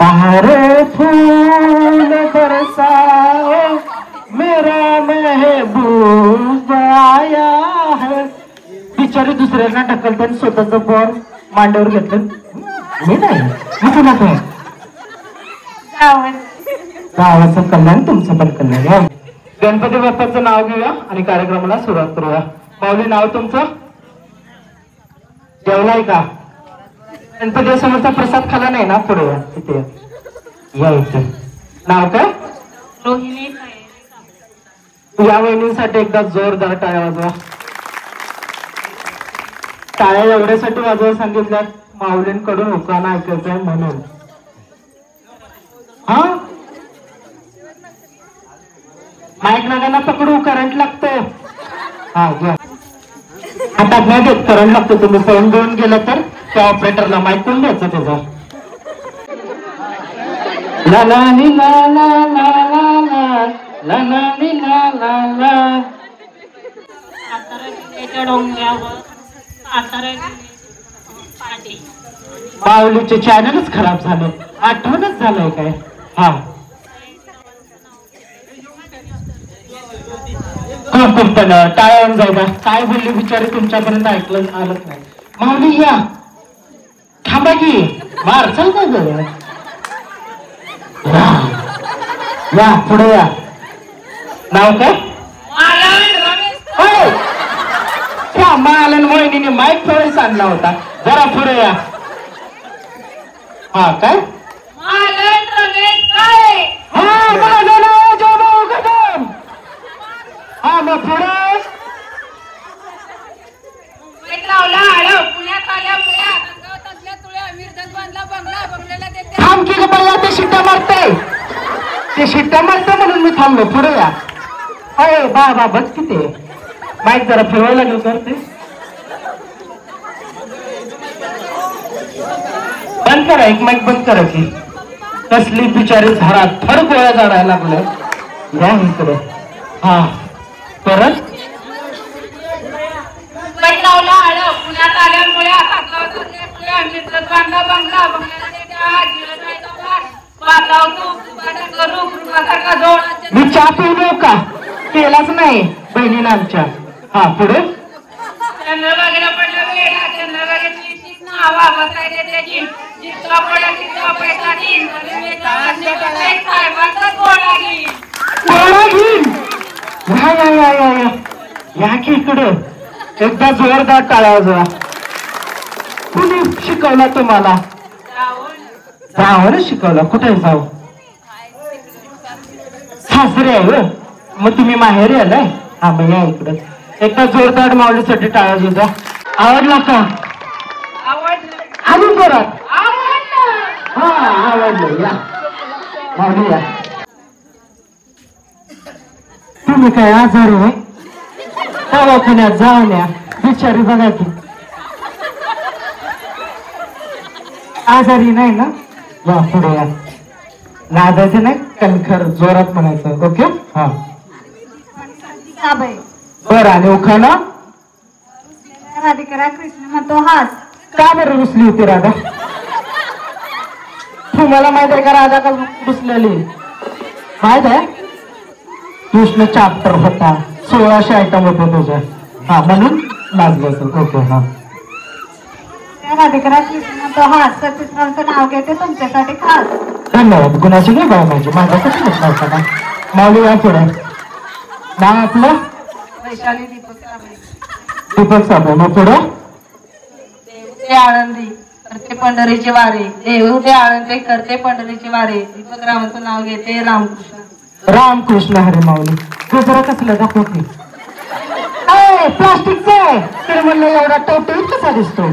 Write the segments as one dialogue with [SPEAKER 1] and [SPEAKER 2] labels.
[SPEAKER 1] बाहर फूल बरसाओ मेरा महबूब आया है. बिचारी दुसऱ्यांना ढकलताना स्वतःच बॉल मांडीवर घेतलं. मी नाही मी तुला काय गावाचं कल्याण तुमचं पण कल्याण. गणपती बाप्पाचं नाव घेऊया आणि कार्यक्रमाला सुरुवात करूया. माऊली नाव तुमचं? जेवलाय का? गणपती समोरचा प्रसाद खाला नाही ना? पुढे या तिथे या इथे. नाव काय?
[SPEAKER 2] रोहिणी.
[SPEAKER 1] या वहिनींसाठी एकदा जोरदार टाळ्या वाजवा. टाळ्या एवढ्यासाठी वाजवा सांगितल्यात माऊलींकडून उखाणा ऐकायचंय म्हणून. हा माईक नगांना पकडू करंट लागतो. हा घ्या. आता नाही देत करंट लागतो. तुम्ही फोन घेऊन गेलं तर त्या ऑपरेटरला माईक कोण द्यायचं त्याचा. ला ला नी ला ला ला ला ला ला ला नी ला ला ला.
[SPEAKER 2] सातारा जिल्ह्याच्या डोंगरावर सातारा पाटी.
[SPEAKER 1] माऊलीचे चॅनलच खराब झालं. आठवणच झालंय काय? हा खूप खूप धन्यवाद. टाळ्यावर जाऊ द्या. काय बोलली बिचारी तुमच्यापर्यंत ऐकलं आलंच नाही. माऊली या थांबा की मारचाल काय गं? या पुढे या. नाव काय? त्या मालन वहिनीने माईक थोडीच आणला होता. जरा पुढे या. हा काय? हा मग पुढे थांब की बघा. ते शिट्ट्या मारते. ते शिट्ट्या मारते म्हणून मी थांबलो. पुढे या. अरे बा बघ कि ते माईक जरा फिरवायला लागेल करते. बंद करा. एक माईक बंद करा की. कसली बिचारी झाडात थड गोळ्या झाडायला लागल्या. या इकडे. हा परत
[SPEAKER 2] पुण्यात आल्यामुळे
[SPEAKER 1] मी चहा पिऊ का? केलाच नाही बहिणीला आमच्या. हा पुढे
[SPEAKER 2] चंद्रभागेला पडलं वेळा. चंद्रभागेची नावा बसायचे त्याची जितका पडला तितका पैसा देईन. साहेबांचा गोळा घेईन.
[SPEAKER 1] गोळा घेईन. या या या या या या की इकडे. एकदा जोरदार टाळ्या वाजवा. कुणी शिकवला तुम्हाला? जावं शिकवलं. कुठे जाऊ? सासरे आहे. मग तुम्ही माहेरी आलाय? हा मग या इकडे. एकदा जोरदार माऊलीसाठी टाळ्या वाजवा. आवडला का? अजून जोरात. हा आवडलं. या माऊली या. तुम्ही काय आजारी आहे? दवाखान्यात जाऊन या. बिचारी बघा की आजारी नाही ना? या पुढे या. लाजायचं नाही. कणखर जोरात म्हणायचं. ओके. हा बरं. आणि उखाणा?
[SPEAKER 2] राधिका कृष्ण म्हणतो हाच.
[SPEAKER 1] का बरं रुसली होती राधा? तुम्हाला माहित आहे का राधा का रुसलेली? माहित आहे? कृष्ण चॅप्टर होता. 1600 आयटम होते तुझ्या. हा म्हणून लाजलं. ओके. हा
[SPEAKER 2] राधिका कृष्ण म्हणतो हाच. सचित्रांचं नाव घेते तुमच्यासाठी खास.
[SPEAKER 1] धन्यवाद. गुणाची नाही बघा माझी. माझा कसं नव्हता ना. माऊली या पुढे. नाव आपलं?
[SPEAKER 2] वैशाली दीपक साबळे.
[SPEAKER 1] दीपक साबळे. मग पुढे?
[SPEAKER 2] देव आळंदी करते पंढरीचे वारे. देव ते आळंदी करते पंढरीचे वारे. दीपक रामाचं नाव घेते रामकृष्ण.
[SPEAKER 1] रामकृष्ण हरे. माऊली जरा कसलं दाखवत नाही. प्लास्टिकचं आहे तर म्हणलं एवढा टवटवीत कसा दिसतो?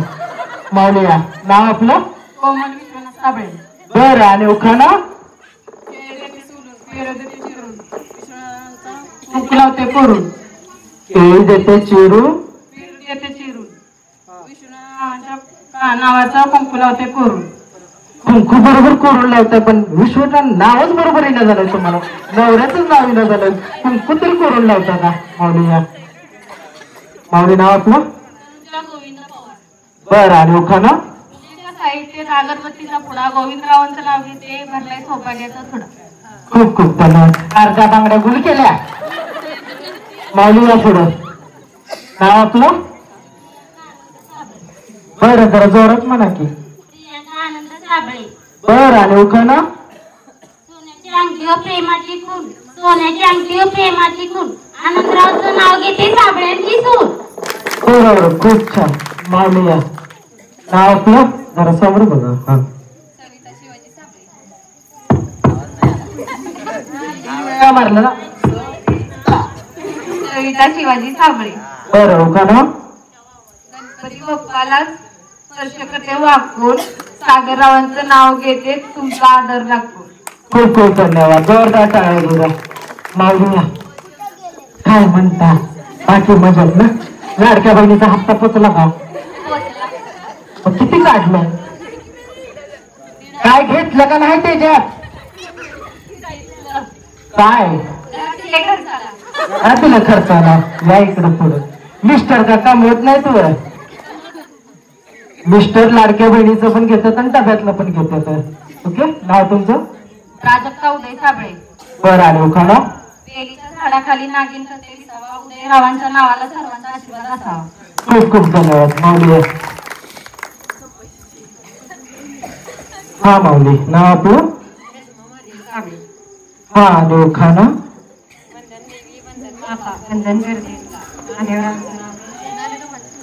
[SPEAKER 1] माऊली या. नाव आपलं?
[SPEAKER 2] कोमल विश्वनाथ साबळे.
[SPEAKER 1] बरं. आणि उखाणा?
[SPEAKER 2] कुंकू लावते कोरून.
[SPEAKER 1] केळी देते चिरून.
[SPEAKER 2] देते चिरून. विष्णू नावाचा कुंकू लावते कोरून.
[SPEAKER 1] कुंकू बरोबर कोरून लावताय पण विश्वचं नावच बरोबर येणं झालंय तुम्हाला. नवऱ्याचंच नाव येणं झालं. कुंकू तरी कोरून लावता का? माऊली या. माऊली नाव आपलं? बरं. आणि उखाणा?
[SPEAKER 2] साहित्य अगरबत्तीचा पुडा गोविंदरावांचं नाव घेते भरलाय सौभाग्याचा थोडा.
[SPEAKER 1] खूप खूप धन्यवाद. अर्ध्या बांगड्या गुल केल्या. माऊली या पुढं. नाव आपलं? बरं जरा जोरात म्हणा की.
[SPEAKER 2] आनंद साबळे.
[SPEAKER 1] बरं आणि उखाणा?
[SPEAKER 2] सोन्याची अंगठी व प्रेमाची खून. सोन्याची अंगठी व प्रेमाची खून. आनंदरावचं नाव घेते साबळ्यांची सून.
[SPEAKER 1] बरोबर खूप छान. माऊली या. नाव आपलं? जरा समोर बघा. हा मारलं ना.
[SPEAKER 2] कविता शिवाजी साबळे.
[SPEAKER 1] बरं उखाणा?
[SPEAKER 2] गणपती बाप्पाला स्पर्श करते वाकून. सागररावांचं नाव घेते तुमचा आदर राखून.
[SPEAKER 1] खूप खूप धन्यवाद. जोरदार टाळ्या बघा. माऊली या. काय म्हणता बाकी मजेत ना? लाडक्या बहिणीचा हप्ता पोचला का? किती काढलं? काय घेतलं का नाही त्याच्यात? काय तुला खर्च आला? या इकडं पुढं. मिस्टर का कमवत नाही तू? मिस्टर लाडक्या बहिणीचं पण घेतात आणि डब्यातलं पण घेतात. ओके. नाव तुमचं?
[SPEAKER 2] प्राजक्ता उदय साबळे.
[SPEAKER 1] बरं आणि उखाणा?
[SPEAKER 2] वेलीच्या झाडाखाली नागिन करते विसावा. उदयरावांच्या नावाला सर्वांचा आशीर्वाद असावा.
[SPEAKER 1] खूप खूप धन्यवाद. माऊली हा. माऊली नाव आपलं? हा आणि उखाणा?
[SPEAKER 2] वंदन करते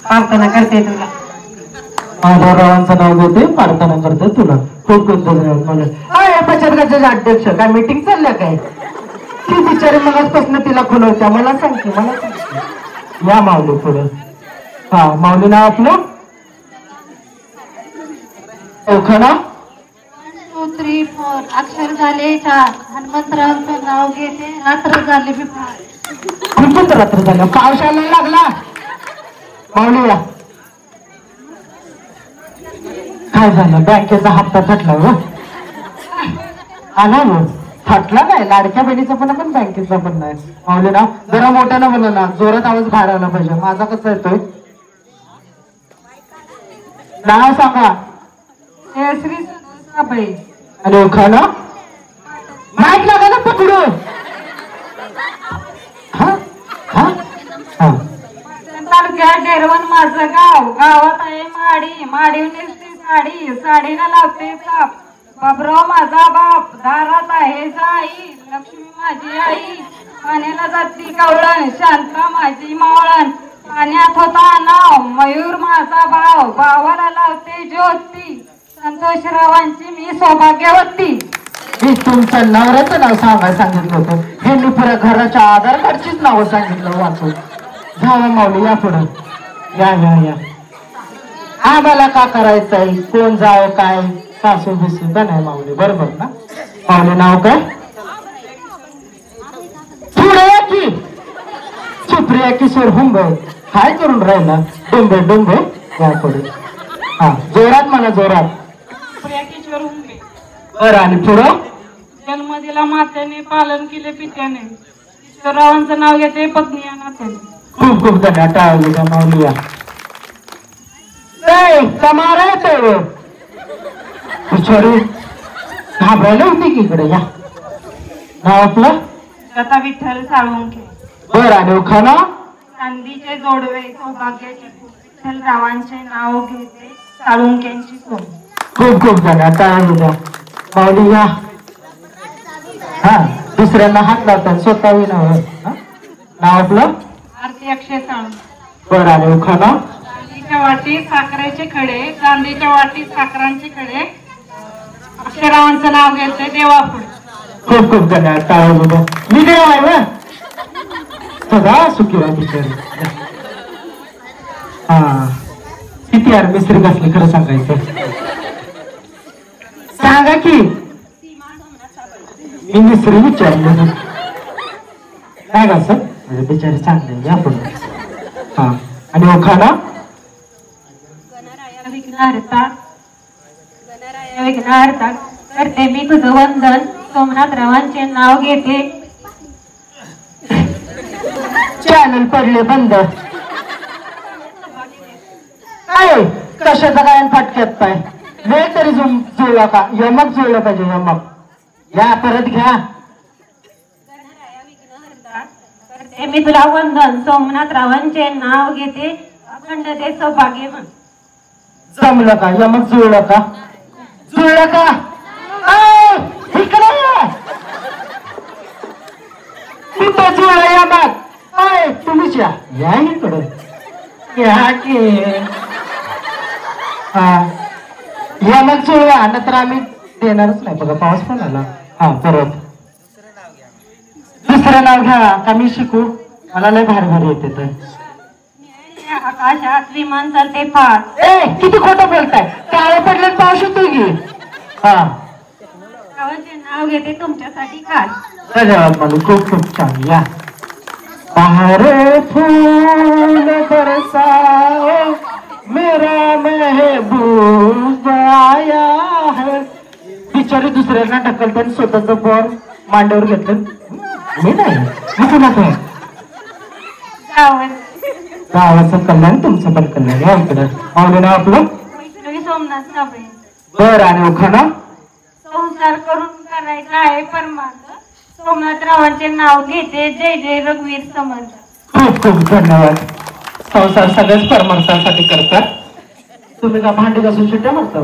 [SPEAKER 2] प्रार्थना करते तुला.
[SPEAKER 1] माधवरावांचं नाव घेते प्रार्थना करते तुला. खूप खूप धन्यवाद. मला बचत गटाचे अध्यक्ष काय मीटिंग चालल्या काय? ती बिचारी मगाचपासून तिला खुलवत्या. मला सांगते मला सांगते. या माऊली पुढे. हा माऊली नाव आपलं? उखाणा?
[SPEAKER 2] 1 2 3 4 अक्षर झाले 4. हनुमंतरावांचं नाव घेते रात्र झाली बिफार.
[SPEAKER 1] खूपच रात्र झालं. पावसाला लागला. माऊली या. काय झालं? बँकेचा हप्ता थटला व आला व थटला नाही. लाडक्या बहिणीचा पण बँकेचा पण नाही. माऊली ना जरा मोठ्यानं बोला ना. जोरात आवाज बाहेर आला पाहिजे. माझा कसा येतोय? नाव सांगा.
[SPEAKER 2] श्री साबळे.
[SPEAKER 1] आणि उखाणा? माईक लागा ना पकडू.
[SPEAKER 2] तालुक्यात डेरवण माझं गाव. गावात आहे माडी. माडी नेसते साडी. साडीला लावते साप. बाबराव माझा बाप. दारात आहे जाई. लक्ष्मी माझी आई. पाण्याला जाती कवळण. शांता माझी मावळण. पाण्यात होता नाव. मयूर माझा भाव. भावाला लावते ज्योती. संतोषरावांची मी सौभाग्यवती.
[SPEAKER 1] मी तुमचं नवऱ्याचं नाव सांगितलं होतं. हे मी परत घराच्या आधार कार्डचीच नावं सांगितलं वाचून. जावा माऊली या पुढं. या या या. आम्हाला का करायचंय? कोण जाव काय? सासू बिसू का नाही माऊली? बरोबर ना? माऊली नाव काय? पुढे या की. सुप्रिया किशोर हुंबे. काय करून राहिला? डोंबे डोंबे. या पुढे. हा जोरात म्हणा जोरात.
[SPEAKER 2] सुप्रिया किशोर हुंबे.
[SPEAKER 1] बरं आणि पुढं?
[SPEAKER 2] जन्म दिला मात्याने पालन केले पित्याने. किशोररावांचं नाव घेते पत्नी या नात्याने.
[SPEAKER 1] खूप खूप धन्यवाद. टाळली का माऊली या. कमार आहे बिचारी घाबरायला होती की इकडे. या. नाव आपलं?
[SPEAKER 2] लता विठ्ठल साळुंखे.
[SPEAKER 1] बरं आणि उखाणा?
[SPEAKER 2] चांदीचे जोडवे सौभाग्याचे विठ्ठलरावांचे नाव घेते साळुंखेंची सोन.
[SPEAKER 1] खूप खूप धन्यवाद. टाळली द्या. माऊली या. हा दुसऱ्यांना हात लावतात स्वतः नाव. नाव आपलं?
[SPEAKER 2] आरती अक्षय साळुंखे.
[SPEAKER 1] बरं आणि उखाणा?
[SPEAKER 2] चांदीच्या वाटी साखरेचे खडे. चांदीच्या वाटी साखरांचे खडे. अक्षरावांचं नाव घेते देवापुढे.
[SPEAKER 1] खूप खूप धन्यवाद. टाळली द्या. मी देव आहे ना सगळा सुखी राहा बिचारी. हा किती यार मिस्त्री कसली खरं सांगायचं. सांगा की. मी मिस्त्री विचारलं काय का सर? बिचारी चांगले. या पुढे. हा आणि उखाणा?
[SPEAKER 2] विघ्नहर्ता करते मी तुझं वंदन. सोमनाथरावांचे नाव घेते.
[SPEAKER 1] चॅनल पडले बंद. काय कशाचा काय फाटक्यात पाय? नाही तरी जुळला का यमक जुळलं पाहिजे यमक या परत घ्या
[SPEAKER 2] करते मी तुला वंदन सोमनाथ रावांचे नाव घेते अखंड ते सौभाग्य म्हण
[SPEAKER 1] जमलं का यमक जुळलं का जुळलं का ऐ, इकडे ये. तिथं जुळलं यमक ऐ, तुम्हीच या इकडे या की हा यमक जुळवा नंतर आम्ही देणारच नाही बघा पाऊस पण आला हा परत दुसरं नाव घ्या का मी शिकू मला लय भारी भारी येते तर
[SPEAKER 2] आकाशात विमान चालते फार
[SPEAKER 1] ए किती खोटं बोलताय काळे पडले पाऊस येतोय की हा
[SPEAKER 2] रावांचे नाव घेते तुमच्यासाठी खास
[SPEAKER 1] धन्यवाद मला खूप खूप छान या बाहर फूल बरसाओ मेरा महबूब आया है बिचारी दुसऱ्यांना ढकलताना स्वतःच बॉल मांडीवर घेतलं मी नाही मी कुणाच आहे गावाचं कल्याण तुमचं पण कल्याण या इकडं माऊली नाव आपलं
[SPEAKER 2] वैष्णवी सोमनाथ साबळे
[SPEAKER 1] बर आणि ओखाना
[SPEAKER 2] संसार करून करायचा आहे परमार्थ सोमनाथ रावांचे नाव घेते जय जय रघुवीर समर्थ
[SPEAKER 1] खूप खूप धन्यवाद संसार सगळेच परमार्थासाठी करतात तुम्ही का भांडी घासून सुट्ट्या मारता